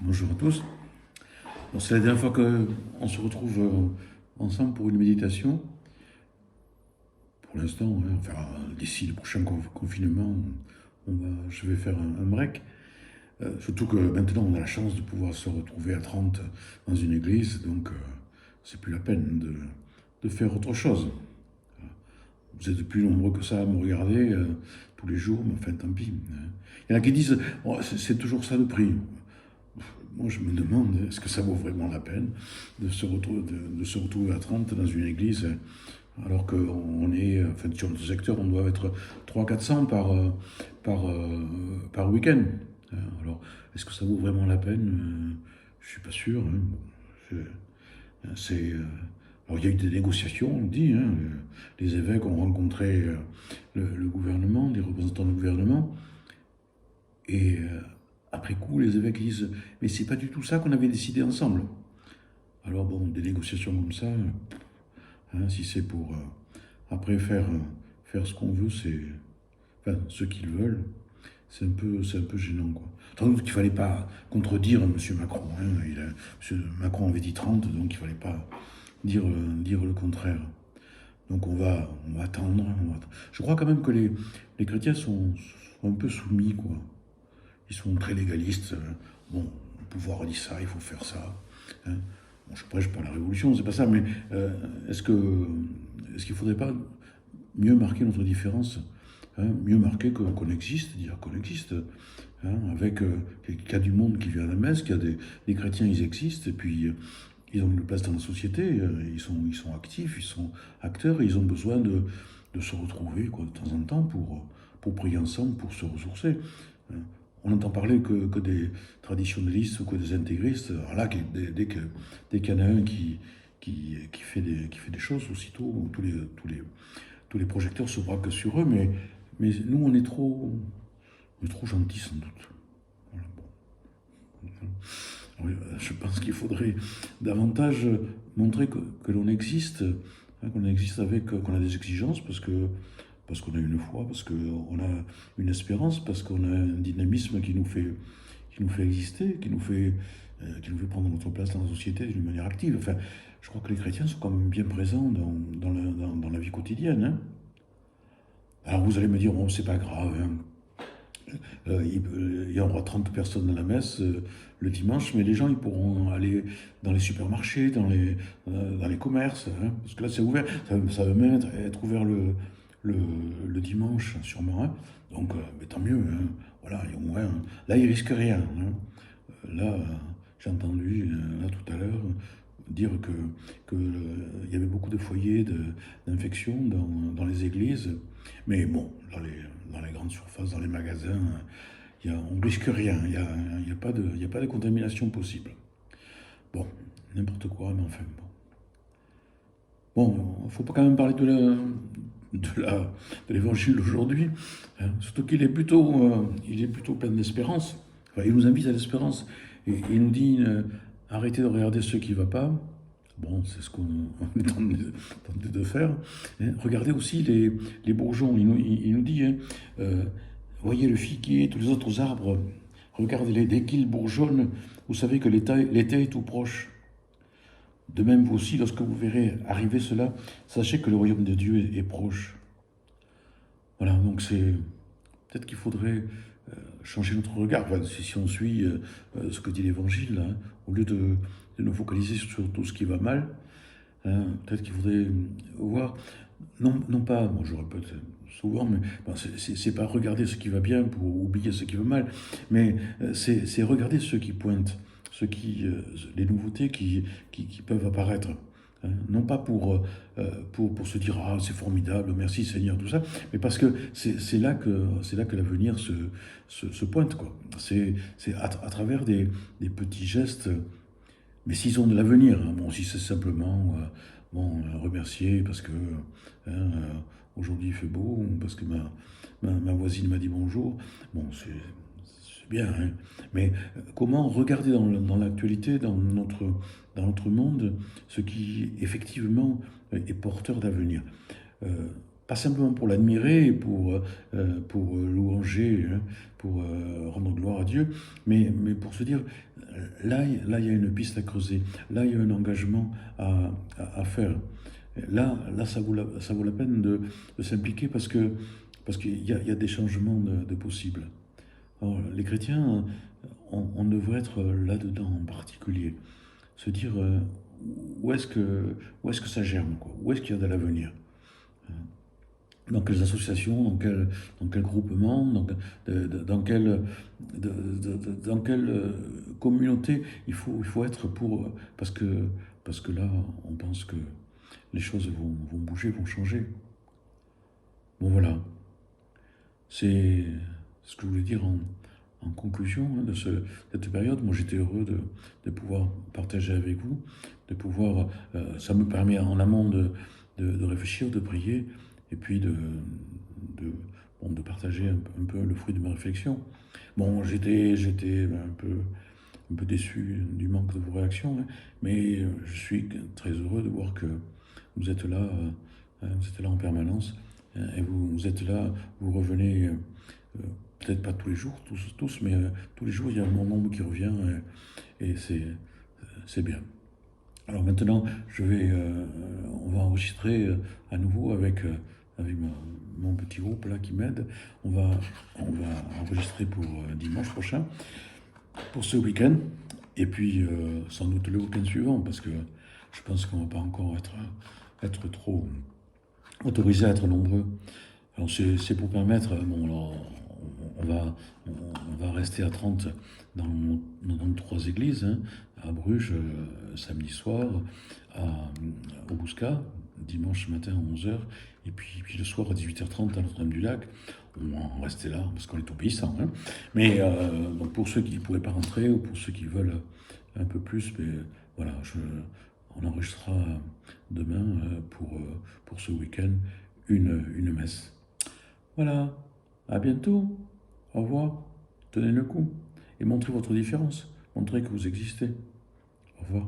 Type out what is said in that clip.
Bonjour à tous. Bon, c'est la dernière fois qu'on se retrouve ensemble pour une méditation. Pour l'instant, hein, enfin, d'ici le prochain confinement, je vais faire un break. Surtout que maintenant, on a la chance de pouvoir se retrouver à 30 dans une église, donc c'est plus la peine de faire autre chose. Vous êtes plus nombreux que ça à me regarder tous les jours, mais enfin, tant pis, hein. Il y en a qui disent, oh, c'est toujours ça le prix. Moi, je me demande, est-ce que ça vaut vraiment la peine de se retrouver à 30 dans une église, alors qu'on est, enfin, sur notre secteur, on doit être 300-400 par week-end. Alors, est-ce que ça vaut vraiment la peine? Je suis pas sûr, hein. Bon, alors, il y a eu des négociations, on dit, hein. Les évêques ont rencontré le gouvernement, les représentants du gouvernement, et après coup, les évêques disent, mais c'est pas du tout ça qu'on avait décidé ensemble. Alors bon, des négociations comme ça, hein, si c'est pour après faire ce qu'on veut, enfin, ce qu'ils veulent, c'est un peu gênant, quoi. Tant qu'il ne fallait pas contredire M. Macron, hein. M. Macron avait dit 30, donc il ne fallait pas dire le contraire. Donc on va attendre, Je crois quand même que les chrétiens sont un peu soumis, quoi. Ils sont très légalistes. Bon, le pouvoir dit ça, il faut faire ça, hein. Bon, je prêche pas la révolution, c'est pas ça, mais est-ce qu'il ne faudrait pas mieux marquer notre différence, hein, mieux marquer qu'on existe, dire qu'on existe, hein, avec qu'il y a du monde qui vient à la messe, qu'il y a des chrétiens, ils existent, et puis ils ont une place dans la société, ils sont actifs, ils sont acteurs, et ils ont besoin de se retrouver, quoi, de temps en temps pour prier ensemble, pour se ressourcer, hein. On n'entend parler que des traditionnalistes ou que des intégristes. Alors là, dès qu'il y en a un qui fait des choses, aussitôt tous les projecteurs se braquent sur eux, mais nous, on est trop gentils sans doute. Voilà, bon. Alors, je pense qu'il faudrait davantage montrer que l'on existe, hein, qu'on existe avec, qu'on a des exigences, parce qu'on a une foi, parce qu'on a une espérance, parce qu'on a un dynamisme qui nous fait exister, qui nous fait prendre notre place dans la société d'une manière active. Enfin, je crois que les chrétiens sont quand même bien présents dans la vie quotidienne, hein. Alors vous allez me dire, bon, c'est pas grave, hein. Il y aura 30 personnes à la messe le dimanche, mais les gens ils pourront aller dans les supermarchés, dans les commerces, hein, parce que là c'est ouvert, ça va même être ouvert le dimanche sûrement, hein. Donc mais tant mieux, hein. Voilà, et au moins, là ils risquent rien, hein. Là, j'ai entendu là tout à l'heure dire il y avait beaucoup de foyers d'infection dans les églises, mais bon, dans les grandes surfaces, dans les magasins, on ne risque rien, il y a pas de contamination possible. Bon, n'importe quoi, mais enfin bon. Bon, il ne faut pas quand même parler de l'évangile d'aujourd'hui, hein. Surtout il est plutôt plein d'espérance. Enfin, il nous invite à l'espérance. Et il nous dit arrêtez de regarder ce qui ne va pas. Bon, c'est ce qu'on est tenté de faire, hein. Regardez aussi les bourgeons. Il nous dit, hein, euh, voyez le figuier, tous les autres arbres, regardez-les. Dès qu'ils bourgeonnent, vous savez que l'été est tout proche. De même, vous aussi, lorsque vous verrez arriver cela, sachez que le royaume de Dieu est proche. Voilà, donc c'est peut-être qu'il faudrait changer notre regard. Enfin, si on suit ce que dit l'Évangile, hein, au lieu de nous focaliser sur tout ce qui va mal, hein, peut-être qu'il faudrait voir, non pas, bon, je répète souvent, mais bon, c'est pas regarder ce qui va bien pour oublier ce qui va mal, mais c'est regarder ce qui pointe, les nouveautés qui peuvent apparaître, hein. Non pas pour se dire ah c'est formidable, merci Seigneur, tout ça, mais parce que c'est là que l'avenir se pointe, quoi. C'est à travers des petits gestes, mais s'ils ont de l'avenir, hein. Bon, si c'est simplement remercier parce que hein, aujourd'hui il fait beau, ou parce que ma voisine m'a dit bonjour, bon, c'est bien, hein. Mais comment regarder dans l'actualité, dans notre monde, ce qui effectivement est porteur d'avenir. Euh, pas simplement pour l'admirer, et pour louanger, hein, pour rendre gloire à Dieu, mais pour se dire, là, il y a une piste à creuser, là, il y a un engagement à faire. Là, ça vaut la peine de s'impliquer parce qu'il y a des changements de possibles. Alors, les chrétiens, on devrait être là-dedans en particulier. Se dire où est-ce que ça germe, quoi? Où est-ce qu'il y a de l'avenir? Dans quelles associations, dans quel groupement, dans quelle, dans quelle communauté il faut être parce que là, on pense que les choses vont bouger, vont changer. Bon voilà, c'est ce que je voulais dire en conclusion, hein, cette période. Moi j'étais heureux de pouvoir partager avec vous, de pouvoir, ça me permet en amont de réfléchir, de prier, et puis de, bon, de partager un peu le fruit de mes réflexions. Bon, j'étais un peu déçu du manque de vos réactions, hein, mais je suis très heureux de voir que vous êtes là en permanence, et vous êtes là, vous revenez, peut-être pas tous les jours, tous, mais tous les jours, il y a un nombre qui revient, et c'est bien. Alors maintenant, on va enregistrer à nouveau avec mon petit groupe là qui m'aide. On va enregistrer pour dimanche prochain, pour ce week-end, et puis sans doute le week-end suivant, parce que je pense qu'on va pas encore être trop autorisé à être nombreux. Alors c'est pour permettre, bon, alors, on va, on va rester à 30 dans trois églises, hein, à Bruges samedi soir, au Bouscat, dimanche matin à 11 h, et puis le soir à 18h30 à Notre-Dame-du-Lac. On va rester là parce qu'on est obéissant, hein. Mais donc pour ceux qui ne pourraient pas rentrer ou pour ceux qui veulent un peu plus, mais voilà, on enregistrera demain pour ce week-end une messe. Voilà, à bientôt, au revoir, tenez le coup et montrez votre différence, montrez que vous existez. Au revoir.